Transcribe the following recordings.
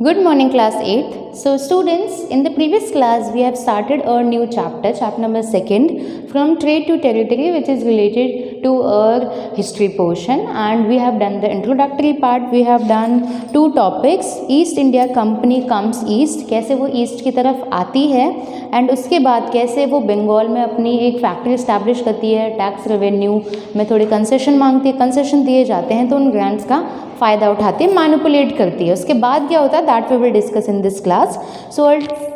Good morning, class 8th. So, students, in the previous class, we have started a new chapter, chapter number 2nd, from trade to territory, which is related to our history portion. And we have done the introductory part. We have done two topics. East India Company comes east, कैसे वो east की तरफ आती है, and उसके बाद कैसे वो बंगाल में अपनी एक फैक्ट्री इस्टेब्लिश करती है, टैक्स रेवेन्यू में थोड़े कंसेशन मांगती है, कंसेशन दिए जाते हैं तो उन ग्रांट्स का फ़ायदा उठाती है, मैनिपुलेट करती है. उसके बाद क्या होता है, that we will discuss in this class. So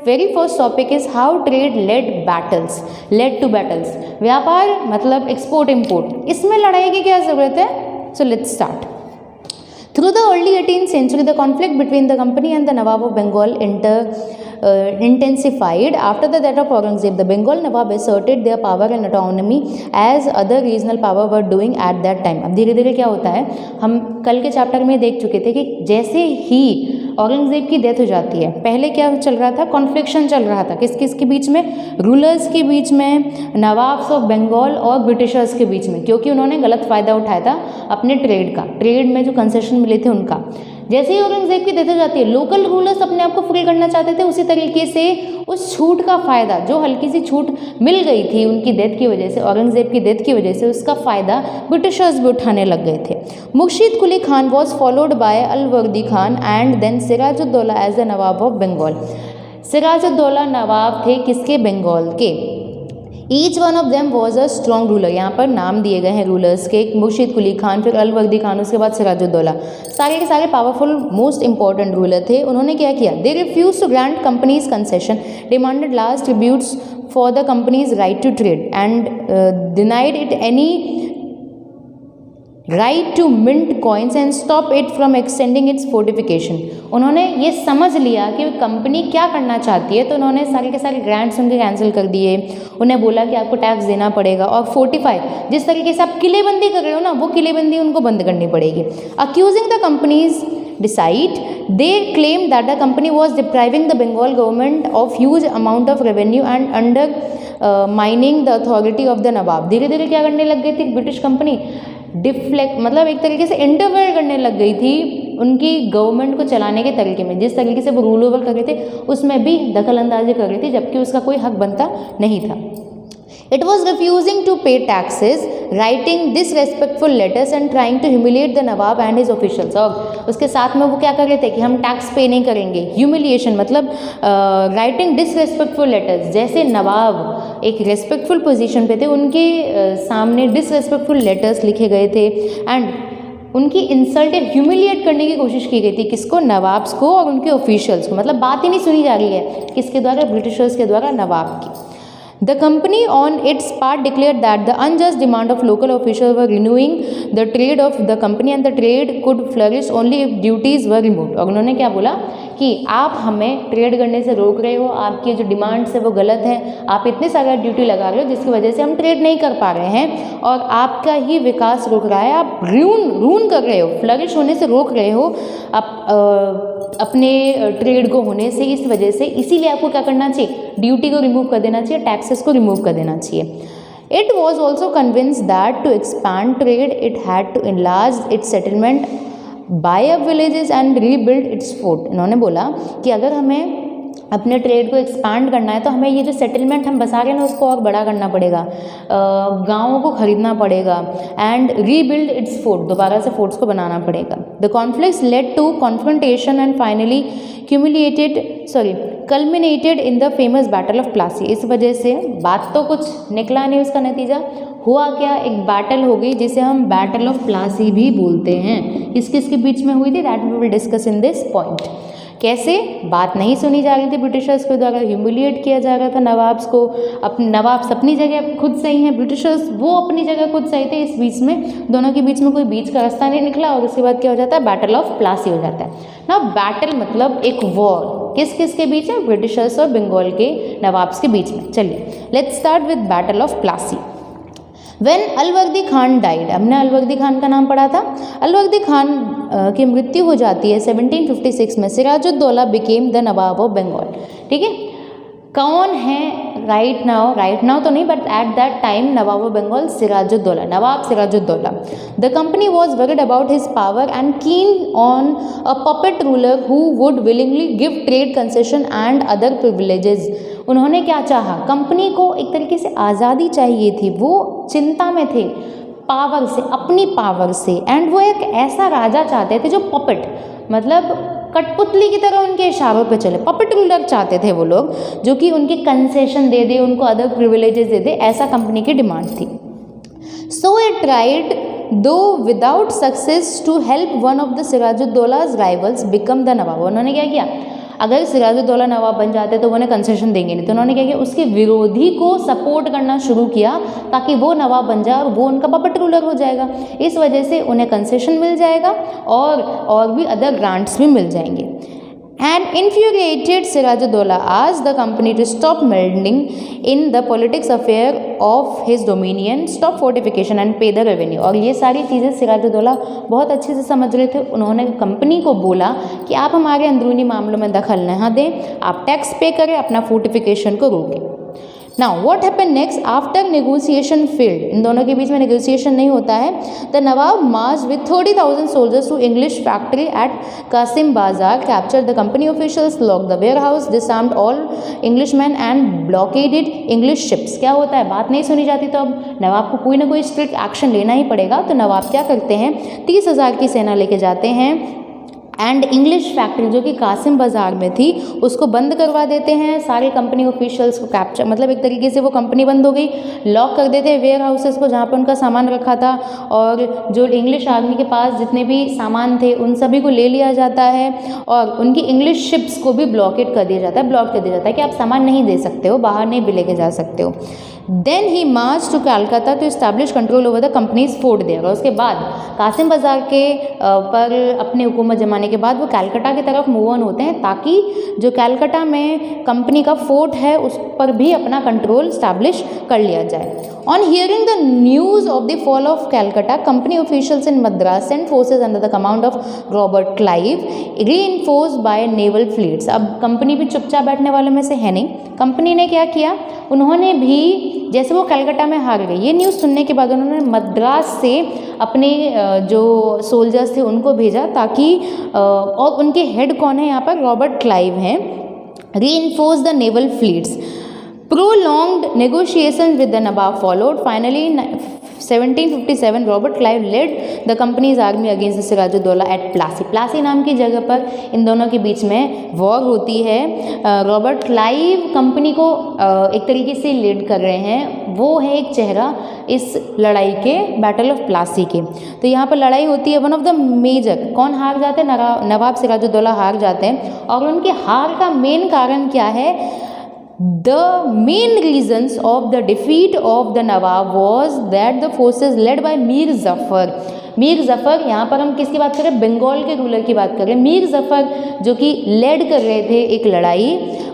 very first topic is how trade led to battles. व्यापार मतलब एक्सपोर्ट इम्पोर्ट, इसमें लड़ाई की क्या ज़रूरत है. So let's start. Through the early 18th century, the conflict between the company and the Nawab of Bengal intensified. After the death of Aurangzeb, the Bengal Nawab asserted their power and autonomy as other regional power were doing at that time. अब धीरे धीरे क्या होता है, हम कल के chapter में देख चुके थे कि जैसे ही औरंगजेब की डेथ हो जाती है, पहले क्या चल रहा था, कॉन्फ्लिक्शन चल रहा था किस किस के बीच में, रूलर्स के बीच में, नवाब्स ऑफ बंगाल और ब्रिटिशर्स के बीच में, क्योंकि उन्होंने गलत फ़ायदा उठाया था अपने ट्रेड का, ट्रेड में जो कंसेशन मिले थे उनका. जैसे ही औरंगजेब की डेथ हो जाती है, लोकल रूलर्स अपने आप को फ्री करना चाहते थे. उसी तरीके से उस छूट का फ़ायदा, जो हल्की सी छूट मिल गई थी उनकी डेथ की वजह से, औरंगजेब की डेथ की वजह से, उसका फ़ायदा ब्रिटिशर्स भी उठाने लग गए थे. Murshid Quli Khan was followed by Alivardi Khan and then Sirajuddaulah as the nawab of Bengal. Sirajuddaulah नवाब थे किसके, बंगाल के. Each one of them was a strong ruler. यहाँ पर नाम दिए गए हैं रूलर्स के, मुर्शीद कुली खान, फिर अलवर्दी खान, उसके बाद सिराजुद्दौला. सारे के सारे पावरफुल मोस्ट इंपॉर्टेंट रूलर थे. उन्होंने क्या किया, they refuse to grant company's concession, demanded large tributes for the company's right to trade and denied it any right to mint coins and stop it from extending its fortification. उन्होंने ये समझ लिया कि company क्या करना चाहती है, तो उन्होंने सारे के सारे ग्रांट्स उनके कैंसिल कर दिए. उन्हें बोला कि आपको टैक्स देना पड़ेगा, और फोर्टिफाई, जिस तरीके से आप किलेबंदी कर रहे हो ना, वो किलेबंदी उनको बंद करनी पड़ेगी. Accusing the companies decide, they claimed that the company was depriving the Bengal government of huge amount of revenue and undermining the authority of the Nawab. धीरे धीरे क्या करने लग गई थी ब्रिटिश कंपनी, डिफ्लेक्ट मतलब एक तरीके से इंटरफेयर करने लग गई थी उनकी गवर्नमेंट को चलाने के तरीके में. जिस तरीके से वो रूल ओवर कर रहे थे उसमें भी दखल अंदाजी कर रही थी, जबकि उसका कोई हक बनता नहीं था. It was refusing to pay taxes, writing disrespectful letters and trying to humiliate the Nawab and his officials. और उसके साथ में वो क्या कर रहे थे कि हम टैक्स पे नहीं करेंगे. ह्यूमिलिएशन मतलब राइटिंग डिसरेस्पेक्टफुल लेटर्स. जैसे नवाब एक रेस्पेक्टफुल पोजीशन पे थे, उनके सामने डिसरेस्पेक्टफुल लेटर्स लिखे गए थे एंड उनकी इंसल्ट या ह्यूमिलिएट करने की कोशिश की गई थी. किसको, नवाब्स को और उनके ऑफिशियल्स को. मतलब बात ही नहीं सुनी जा रही है किसके द्वारा, ब्रिटिशर्स के द्वारा नवाब की. The company on its part declared that the unjust demand of local officials were renewing the trade of the company and the trade could flourish only if duties were removed. और उन्होंने क्या बोला कि आप हमें ट्रेड करने से रोक रहे हो, आपकी जो डिमांड्स है वो गलत है, आप इतने सारे ड्यूटी लगा रहे हो जिसकी वजह से हम ट्रेड नहीं कर पा रहे हैं और आपका ही विकास रुक रहा है, आप रून कर रहे हो, फ्लरिश होने से रोक रहे हो आप अपने ट्रेड को होने से. इस वजह से इसीलिए आपको क्या करना चाहिए, ड्यूटी को रिमूव कर देना चाहिए, टैक्सेस को रिमूव कर देना चाहिए. It was also convince that to expand trade it had to enlarge its settlement, buy up villages and rebuild its fort. इन्होंने बोला कि अगर हमें अपने ट्रेड को एक्सपांड करना है तो हमें ये जो सेटलमेंट हम बसा रहे हैं ना उसको और बड़ा करना पड़ेगा, गाँवों को खरीदना पड़ेगा एंड रीबिल्ड इट्स फोर्ट, दोबारा से फोर्ट्स को बनाना पड़ेगा. The conflicts led to confrontation and finally culminated in the famous battle of Plassey. इस वजह से बात तो कुछ निकला नहीं, उसका नतीजा हुआ क्या, एक बैटल हो गई जिसे हम बैटल ऑफ प्लासी भी बोलते हैं. किस किस के बीच में हुई थी, that we will discuss in this point. कैसे बात नहीं सुनी जा रही थी ब्रिटिशर्स के द्वारा, ह्यूमिलिएट किया जा रहा था नवाब्स को. नवाब्स अपनी जगह खुद सही हैं, ब्रिटिशर्स वो अपनी जगह खुद सही थे. इस बीच में दोनों के बीच में कोई बीच का रास्ता नहीं निकला और उसके बाद क्या हो जाता है, बैटल ऑफ प्लासी हो जाता है ना. बैटल मतलब एक वॉर, किस किस के बीच है, ब्रिटिशर्स और बंगाल के नवाब्स के बीच में. चलिए let's start with battle of Plassey. When Alivardi Khan died, हमने अलवर्दी खान का नाम पढ़ा था. अलवर्दी खान की मृत्यु हो जाती है 1756 में. Sirajuddaulah became the nawab of Bengal. ठीक है, कौन है राइट नाउ तो नहीं, but at that time nawab of Bengal Sirajuddaulah, nawab Sirajuddaulah. The company was worried about his power and keen on a puppet ruler who would willingly give trade concession and other privileges. उन्होंने क्या चाहा, company को एक तरीके से आज़ादी चाहिए थी, वो चिंता में थे पावर से, अपनी पावर से. एंड वो एक ऐसा राजा चाहते थे जो पपेट, मतलब कठपुतली की तरह उनके इशारों पे चले. पपेट रूलर चाहते थे वो लोग, जो कि उनके कंसेशन दे दे, उनको अदर प्रिविलेजेस दे दे, ऐसा कंपनी की डिमांड थी. So it tried though without success to help one of the Sirajuddaulah's rivals become the nawab. उन्होंने क्या किया, अगर सिराजुद्दौला नवाब बन जाते तो वो उन्हें कंसेशन देंगे नहीं, तो उन्होंने क्या किया, उसके विरोधी को सपोर्ट करना शुरू किया ताकि वो नवाब बन जाए और वो उनका पपेट रूलर हो जाएगा. इस वजह से उन्हें कंसेशन मिल जाएगा और भी अदर ग्रांट्स भी मिल जाएंगे. And infuriated Sirajuddaulah asked the company to stop meddling in the politics affair of his dominion, stop fortification and pay the revenue. और ये सारी चीज़ें सिराजुद्दौला बहुत अच्छे से समझ रहे थे. उन्होंने कंपनी को बोला कि आप हमारे अंदरूनी मामलों में दखल न दें, आप टैक्स पे करें, अपना फोर्टिफिकेशन को रोकें. Now what happened next after negotiation failed? इन दोनों के बीच में negotiation नहीं होता है. The Nawab marched with 30,000 soldiers to English factory at Qasim Bazar, captured the company officials, locked the warehouse, disarmed all Englishmen and blockaded English ships. क्या होता है, बात नहीं सुनी जाती तो अब नवाब को कोई ना कोई स्ट्रिक्ट एक्शन लेना ही पड़ेगा. तो नवाब क्या करते हैं, 30,000 की सेना लेके जाते हैं एंड इंग्लिश फैक्ट्री जो कि कासिम बाज़ार में थी उसको बंद करवा देते हैं. सारे कंपनी ऑफिशियल्स को कैप्चर, मतलब एक तरीके से वो कंपनी बंद हो गई. लॉक कर देते हैं वेयर हाउसेस को जहाँ पे उनका सामान रखा था, और जो इंग्लिश आर्मी के पास जितने भी सामान थे उन सभी को ले लिया जाता है, और उनकी इंग्लिश शिप्स को भी ब्लॉक कर दिया जाता है कि आप सामान नहीं दे सकते हो, बाहर नहीं भी लेके जा सकते हो. Then he march to Calcutta to establish control over the company's fort there. और उसके बाद कासिम बाज़ार के पर अपने हुकूमत जमाने के बाद वो कैलकाटा की तरफ मूव ऑन होते हैं ताकि जो कैलकाटा में कंपनी का फोर्ट है उस पर भी अपना कंट्रोल इस्टेब्लिश कर लिया जाए. On hearing the news of the fall of Calcutta, company officials in Madras sent forces under the command of Robert Clive reinforced by naval fleets. अब कंपनी भी चुपचाप बैठने वालों में से है नहीं. कंपनी ने क्या किया, उन्होंने भी जैसे वो कलकत्ता में हार गई, ये न्यूज़ सुनने के बाद उन्होंने मद्रास से अपने जो सोल्जर्स थे उनको भेजा ताकि और उनके हेड कौन है यहाँ पर, रॉबर्ट क्लाइव हैं. Reinforce the naval fleets. Prolonged negotiations with the Nawab followed. Finally, 1757, Robert Clive led the company's army against the Sirajuddaulah at Plassey. Plassey नाम की जगह पर इन दोनों के बीच में वॉर होती है. रॉबर्ट क्लाइव कंपनी को एक तरीके से लीड कर रहे हैं, वो है एक चेहरा इस लड़ाई के, बैटल ऑफ प्लासी के. तो यहाँ पर लड़ाई होती है. वन ऑफ द मेजर, कौन हार जाते हैं, नवाब सिराजुद्दौला हार जाते हैं. और उनके हार का मेन कारण क्या है, The main reasons of the defeat of the Nawab was that the forces led by Mir Zafar. Mir Zafar, यहाँ पर हम किसकी बात कर रहे हैं, बंगाल के रूलर की बात कर रहे हैं. मीर ज़फ़र जो कि लेड कर रहे थे एक लड़ाई.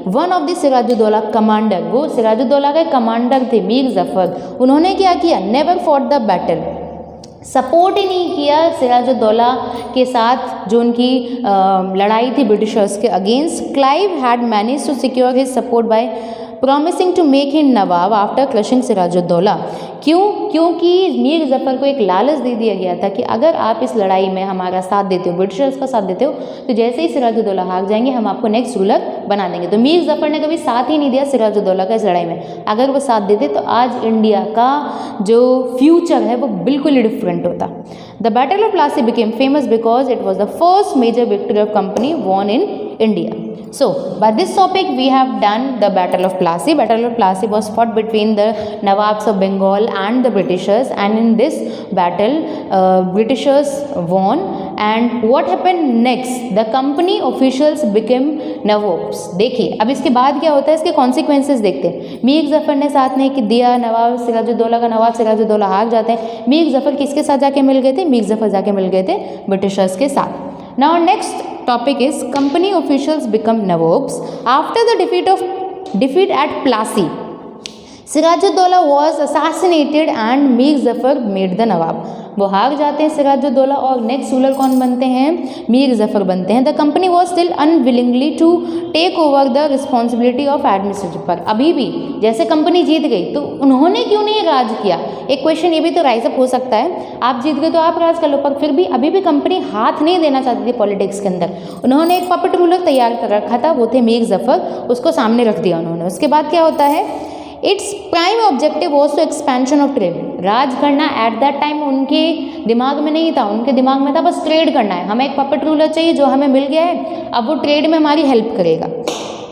One of the Sirajuddaulah commander, वो सिराजुद्दौला के कमांडर थे मीर ज़फ़र. उन्होंने क्या किया, never fought the battle, support ही नहीं किया सिराजुद्दौला के साथ जो उनकी लड़ाई थी ब्रिटिशर्स के against. Clive had manage to secure his support by promising to make him nawab after crushing Sirajuddaulah. क्यों, क्योंकि मीर ज़फ़र को एक लालच दे दिया गया था कि अगर आप इस लड़ाई में हमारा साथ देते हो, ब्रिटिशर्स का साथ देते हो, तो जैसे ही सिराजुद्दौला हार जाएंगे हम आपको नेक्स्ट रूलर बना देंगे. तो मीर ज़फ़र ने कभी साथ ही नहीं दिया सिराजुद्दौला का इस लड़ाई में. अगर वो साथ देते तो आज इंडिया का जो फ्यूचर है वो बिल्कुल ही डिफरेंट होता. The battle of Plassey became famous because it was the first major victory of company won in India. So, by this topic we have done the Battle of Plassey. Battle of Plassey was fought between the Nawabs of Bengal and the Britishers, and in this battle, Britishers won. And what happened next? The company officials became Nawabs. देखिए अब इसके बाद क्या होता है, इसके consequences देखते हैं. मीर ज़फ़र ने साथ नहीं दिया, नवाब सिराजुद्दौला का नवाब सिराजुद्दौला हार जाते हैं. मीर ज़फ़र किसके साथ जाके मिल गए थे, मीर ज़फ़र जाके मिल गए थे ब्रिटिशर्स के साथ. Now next topic is company officials become Nawabs. After the defeat at Plassey, Sirajuddaulah was assassinated and Mir Zafar made the Nawab. वो हार जाते हैं सिराजुद्दौला और नेक्स्ट रूलर कौन बनते हैं, मीर जफ़र बनते हैं। The company was still unwillingly to take over the responsibility of administration. पर अभी भी जैसे कंपनी जीत गई तो उन्होंने क्यों नहीं राज किया, एक क्वेश्चन ये भी तो राइज अप हो सकता है। आप जीत गए तो आप राज कर लो, पर फिर भी अभी भी कंपनी हाथ नहीं देना चाहती थी पॉलिटिक्स के अंदर। उन्होंने एक पपेट रूलर तैयार कर रखा था, वो थे मीर जफ़र, उसको सामने रख दिया उन्होंने। उसके बाद क्या होता है, its prime objective was to expansion of trade. राज करना एट दैट टाइम उनके दिमाग में नहीं था, उनके दिमाग में था बस ट्रेड करना है, हमें एक पपेट रूलर चाहिए जो हमें मिल गया है, अब वो ट्रेड में हमारी हेल्प करेगा।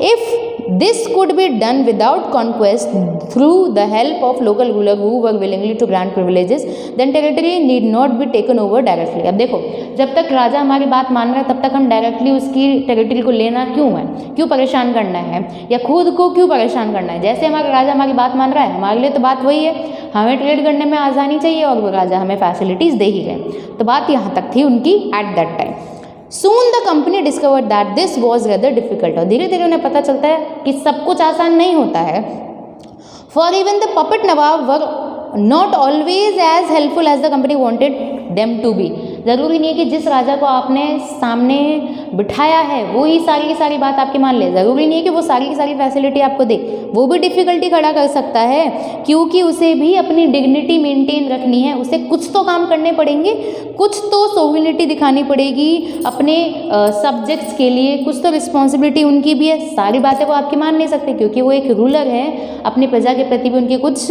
If this could be done without conquest through the help of local ruler who were willingly to grant privileges, then territory need not be taken over directly। अब देखो, जब तक राजा हमारी बात मान रहा है तब तक हम डायरेक्टली उसकी टेरिटरी को लेना क्यों है, क्यों परेशान करना है, या खुद को क्यों परेशान करना है। जैसे हमारा राजा हमारी बात मान रहा है, हमारे लिए तो बात वही है, हमें ट्रेड करने में आसानी चाहिए और वो राजा हमें फैसिलिटीज़ दे ही रहे। तो बात यहाँ तक थी उनकी eight that time. Soon the company discovered that this was rather difficult। और धीरे धीरे उन्हें पता चलता है कि सब कुछ आसान नहीं होता है। For even the puppet nawab were not always as helpful as the company wanted them to be। ज़रूरी नहीं है कि जिस राजा को आपने सामने बिठाया है वो ही सारी की सारी बात आपकी मान ले, ज़रूरी नहीं है कि वो सारी की सारी फैसिलिटी आपको दे, वो भी डिफ़िकल्टी खड़ा कर सकता है, क्योंकि उसे भी अपनी डिग्निटी मेंटेन रखनी है, उसे कुछ तो काम करने पड़ेंगे, कुछ तो सोविनिटी दिखानी पड़ेगी अपने सब्जेक्ट्स के लिए, कुछ तो रिस्पॉन्सिबिलिटी उनकी भी है। सारी बातें वो आपकी मान नहीं सकते क्योंकि वो एक रूलर है, अपनी प्रजा के प्रति भी उनकी कुछ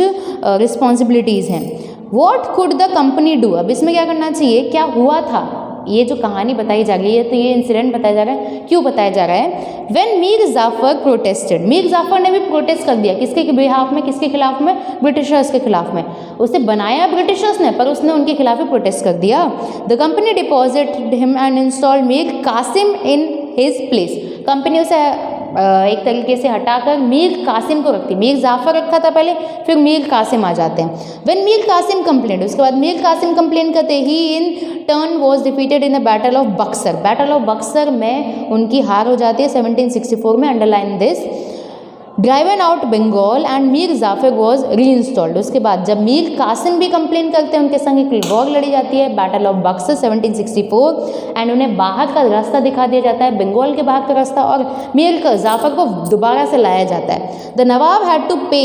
रिस्पॉन्सिबिलिटीज़ हैं। What could the company do, अब इसमें क्या करना चाहिए, क्या हुआ था, ये जो कहानी बताई जा रही है तो ये इंसिडेंट बताया जा रहा है, क्यों बताया जा रहा है। व्हेन मीर जाफ़र प्रोटेस्टेड, मीर जाफ़र ने भी प्रोटेस्ट कर दिया, किसके बिहाफ में, किसके खिलाफ में, ब्रिटिशर्स के खिलाफ में। उसे बनाया ब्रिटिशर्स ने पर उसने उनके खिलाफ ही प्रोटेस्ट कर दिया। The company deposited him and installed Mir Kasim in his place. Company उसे एक तरीके से हटाकर मीर कासिम को रखती, मीर जाफ़र रखा था पहले, फिर मीर कासिम आ जाते हैं। व्हेन मीर कासिम कंप्लेंट, उसके बाद मीर कासिम कंप्लेन करते he in turn was defeated in the battle of Buxar. Battle of Buxar में उनकी हार हो जाती है 1764 में, underline this. Driven out Bengal and Mir Jafar was reinstalled. उसके बाद जब मीर कासिम भी कंप्लेन करते हैं, उनके संग एक वॉर लड़ी जाती है, बैटल ऑफ बक्सर 1764, एंड उन्हें बाहर का रास्ता दिखा दिया जाता है, बंगाल के बाहर का रास्ता, और मीर जाफ़र को दोबारा से लाया जाता है। द नवाब हैड टू पे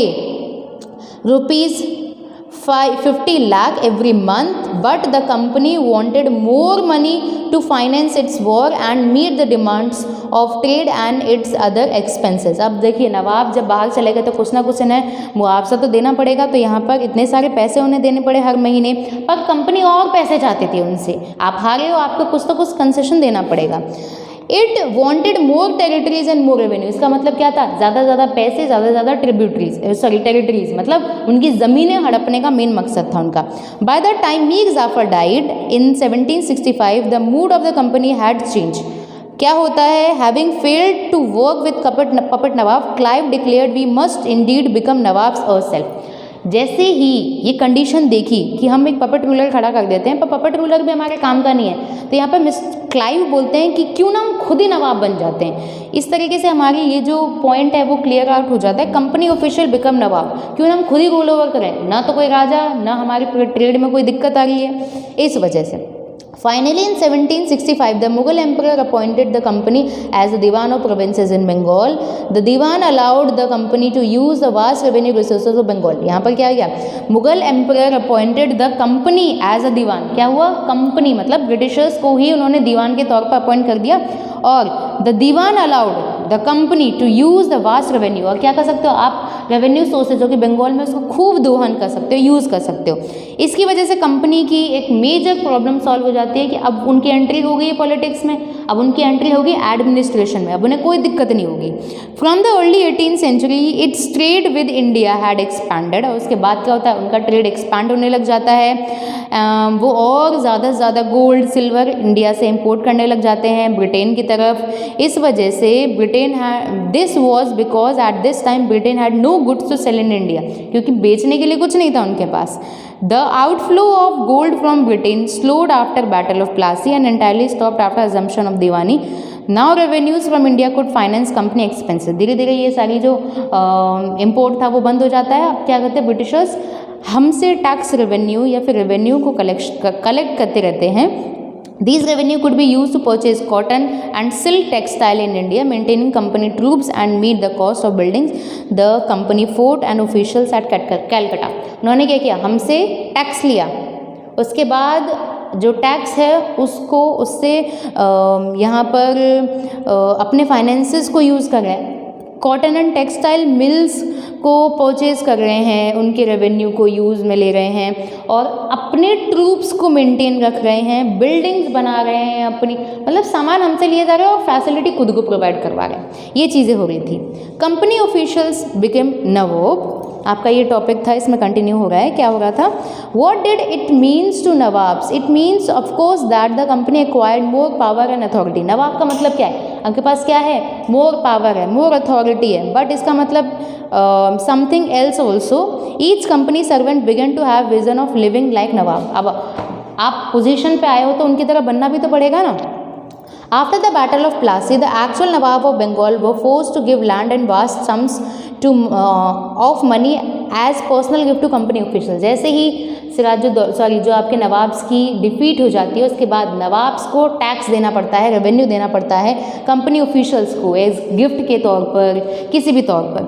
₹50 lakh every month, but the company wanted more money to finance its war and meet the demands of trade and its other expenses। अब देखिए, नवाब जब बाहर चले गए तो कुछ ना कुछ इन्हें मुआवजा तो देना पड़ेगा, तो यहाँ पर इतने सारे पैसे उन्हें देने पड़े हर महीने, पर कंपनी और पैसे चाहती थी उनसे, आप हारे हो, आपको कुछ तो कुछ कंसेशन देना पड़ेगा। It wanted more territories and more revenue. इसका मतलब क्या था, ज़्यादा से ज़्यादा पैसे, ज़्यादा से ज़्यादा टेरिटरीज, मतलब उनकी ज़मीनें हड़पने का मेन मकसद था उनका। By the time Mir Jafar died in 1765 the mood of the company had change. क्या होता है, having failed to work with puppet nawab, Clive declared we must indeed become nawabs ourselves. जैसे ही ये कंडीशन देखी कि हम एक पपेट रूलर खड़ा कर देते हैं, पर पपेट रूलर भी हमारे काम का नहीं है, तो यहाँ पर मिस्टर क्लाइव बोलते हैं कि क्यों ना हम खुद ही नवाब बन जाते हैं। इस तरीके से हमारी ये जो पॉइंट है वो क्लियर आउट हो जाता है, कंपनी ऑफिशियल बिकम नवाब, क्यों ना हम खुद ही रूल ओवर करें, ना तो कोई राजा, ना हमारी ट्रेड में कोई दिक्कत आ रही है, इस वजह से। Finally, in 1765, the Mughal emperor appointed the company as the Diwan of provinces in Bengal. The Diwan allowed the company to use the vast revenue resources of Bengal। यहाँ पर क्या गया, Mughal emperor appointed the company as a diwan. क्या हुआ, company मतलब Britishers को ही उन्होंने दीवान के तौर पर अपॉइंट कर दिया, और the diwan allowed the company to use the vast revenue. और क्या कर सकते हो आप, रेवेन्यू सोर्सेज जो कि बंगाल में, उसको खूब दोहन कर सकते हो, यूज़ कर सकते हो। इसकी वजह से कंपनी की एक मेजर प्रॉब्लम सॉल्व हो जाती है कि अब उनकी एंट्री हो गई पॉलिटिक्स में, अब उनकी एंट्री होगी एडमिनिस्ट्रेशन में, अब उन्हें कोई दिक्कत नहीं होगी। From the early 18th century its trade with India had expanded. और उसके बाद क्या होता है, उनका ट्रेड एक्सपैंड होने लग जाता है, वो और ज़्यादा से ज़्यादा गोल्ड सिल्वर इंडिया से इंपोर्ट करने लग जाते हैं ब्रिटेन की तरफ। इस वजह से this was because at this time Britain had no goods to sell in India, क्योंकि बेचने के लिए कुछ नहीं था उनके पास। The outflow of gold from Britain slowed after Battle of Plassey and entirely stopped after assumption of Diwani. Now revenues from India could finance company expenses। धीरे धीरे ये सारी जो इम्पोर्ट था वो बंद हो जाता है। अब क्या करते हैं ब्रिटिशर्स, हमसे टैक्स रेवेन्यू या फिर रेवेन्यू को कलेक्ट करते रहते हैं। These revenue could be used to purchase cotton and silk textile in India, maintaining company troops and meet the cost of building the company fort and officials at Calcutta. उन्होंने क्या किया, हमसे tax लिया, उसके बाद जो टैक्स है उससे यहाँ पर अपने फाइनेंसेस को यूज़ कर रहे हैं, कॉटन एंड टेक्सटाइल मिल्स को परचेज कर रहे हैं, उनके रेवेन्यू को यूज़ में ले रहे हैं और अपने ट्रूप्स को मेंटेन रख रहे हैं, बिल्डिंग्स बना रहे हैं अपनी, मतलब सामान हमसे लिए जा रहे हैं और फैसिलिटी खुद को प्रोवाइड करवा रहे हैं। ये चीज़ें हो रही थी। कंपनी ऑफिशियल्स बिकेम नवाब, आपका ये टॉपिक था, इसमें कंटिन्यू हो रहा है। क्या हो रहा था? What did it means to nawabs? It means of course that the company acquired more power and authority. नवाब का मतलब क्या है? आपके पास क्या है? मोर पावर है, मोर अथॉरिटी है, बट इसका मतलब something else also. Each company servant began to have vision of living like nawab. अब आप पोजीशन पे आए हो तो उनकी तरह बनना भी तो पड़ेगा ना। After the Battle of Plassey, the actual Nawab of Bengal were forced to give land and vast sums of money as personal gift to company officials. जैसे ही जो आपके नवाब्स की डिफीट हो जाती है, उसके बाद नवाब्स को टैक्स देना पड़ता है, रेवेन्यू देना पड़ता है कंपनी ऑफिशियल्स को एज गिफ्ट के तौर पर, किसी भी तौर पर।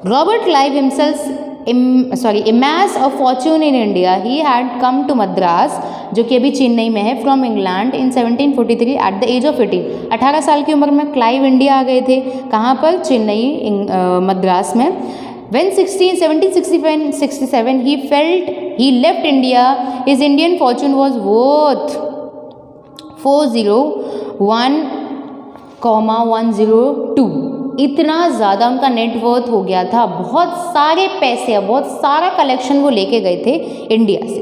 Robert Clive himself amass of fortune in India, he had come to Madras, जो कि अभी चेन्नई में है, from England in 1743 at the age of 18। 18 साल की उम्र में क्लाइव इंडिया आ गए थे। कहाँ पर? चेन्नई, मद्रास में। When 1767 he left India, his Indian fortune was worth 401,102। इतना ज़्यादा उनका नेटवर्थ हो गया था, बहुत सारे पैसे, बहुत सारा कलेक्शन वो लेके गए थे इंडिया से।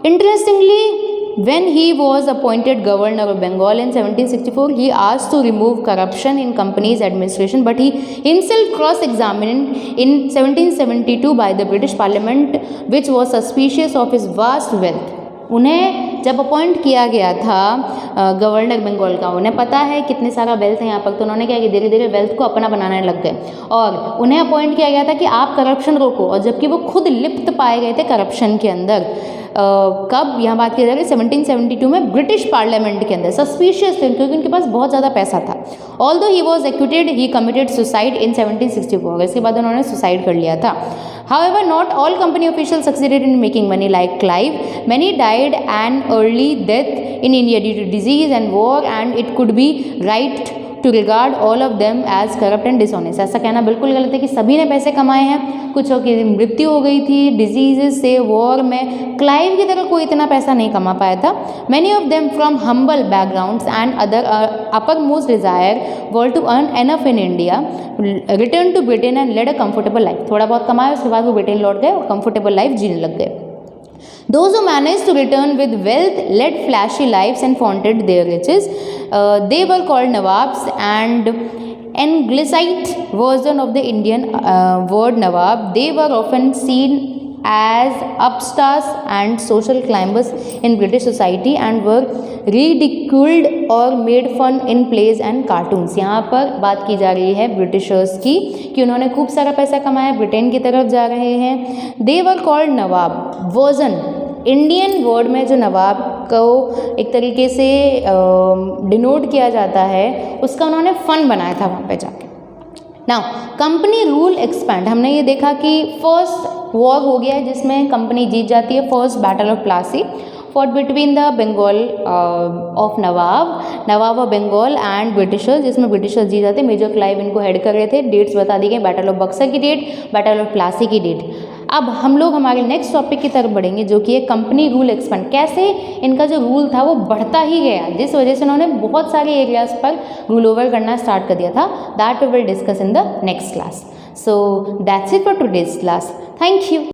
Interestingly, when he was appointed governor of Bengal in 1764, he asked to remove corruption in company's administration, but he himself cross-examined in 1772 by the British Parliament, which was suspicious of his vast wealth. उन्हें जब appoint किया गया था governor Bengal का, उन्हें पता है कितने सारा वेल्थ है यहाँ पर, तो उन्होंने क्या किया, धीरे धीरे वेल्थ को अपना बनाने लग गए और उन्हें अपॉइंट किया गया था कि आप करप्शन रोको। और जबकि वो खुद लिप्त पाए गए थे करप्शन के अंदर। कब यहाँ बात की जा रही है? 1772 में ब्रिटिश पार्लियामेंट के अंदर। सस्पिशियस थे क्योंकि उनके पास बहुत ज़्यादा पैसा था। Although he was acquitted, he committed suicide in 1764। इसके बाद उन्होंने सुसाइड कर लिया था। However, not all company officials succeeded in making money like Clive. Many died an early death in India due to disease and war, and it could be right to regard all of them as corrupt and dishonest. ऐसा कहना बिल्कुल गलत है कि सभी ने पैसे कमाए हैं, कुछ की मृत्यु हो गई थी डिजीजेस से, वॉर में। क्लाइव की तरह कोई इतना पैसा नहीं कमा पाया था। Many of them from humble backgrounds and other uppermost desire were to earn enough in India, return to Britain and led a comfortable life. थोड़ा बहुत कमाया, उसके बाद वो ब्रिटेन लौट गए और comfortable life जीने लग गए। Those who managed to return with wealth led flashy lives and flaunted their riches. They were called Nawabs, and Anglicite version of the Indian word Nawab. They were often seen as upstarts and social climbers in British society and were ridiculed or made fun in plays and cartoons. यहाँ पर बात की जा रही है Britishers की कि उन्होंने खूब सारा पैसा कमाया, ब्रिटेन की तरफ जा रहे हैं। They were called Nawab. Version Indian word में जो नवाब को एक तरीके से डिनोट किया जाता है, उसका उन्होंने फन बनाया था वहाँ पे जाके। नाउ कंपनी रूल एक्सपैंड, हमने ये देखा कि फर्स्ट वॉर हो गया है जिसमें कंपनी जीत जाती है, first battle of Plassey fought between the Bengal of nawab of Bengal and Britishers, जिसमें ब्रिटिशर्स जीत जाते हैं। मेजर क्लाइव इनको हेड कर रहे थे। डेट्स बता दी गई, बैटल ऑफ बक्सर की डेट, बैटल ऑफ प्लासी की डेट। अब हम लोग हमारे नेक्स्ट टॉपिक की तरफ बढ़ेंगे जो कि है कंपनी रूल एक्सपेंड। कैसे इनका जो रूल था वो बढ़ता ही गया, जिस वजह से उन्होंने बहुत सारे एरियाज़ पर रूल ओवर करना स्टार्ट कर दिया था। That we will discuss in the next class. So that's it for today's class. Thank you.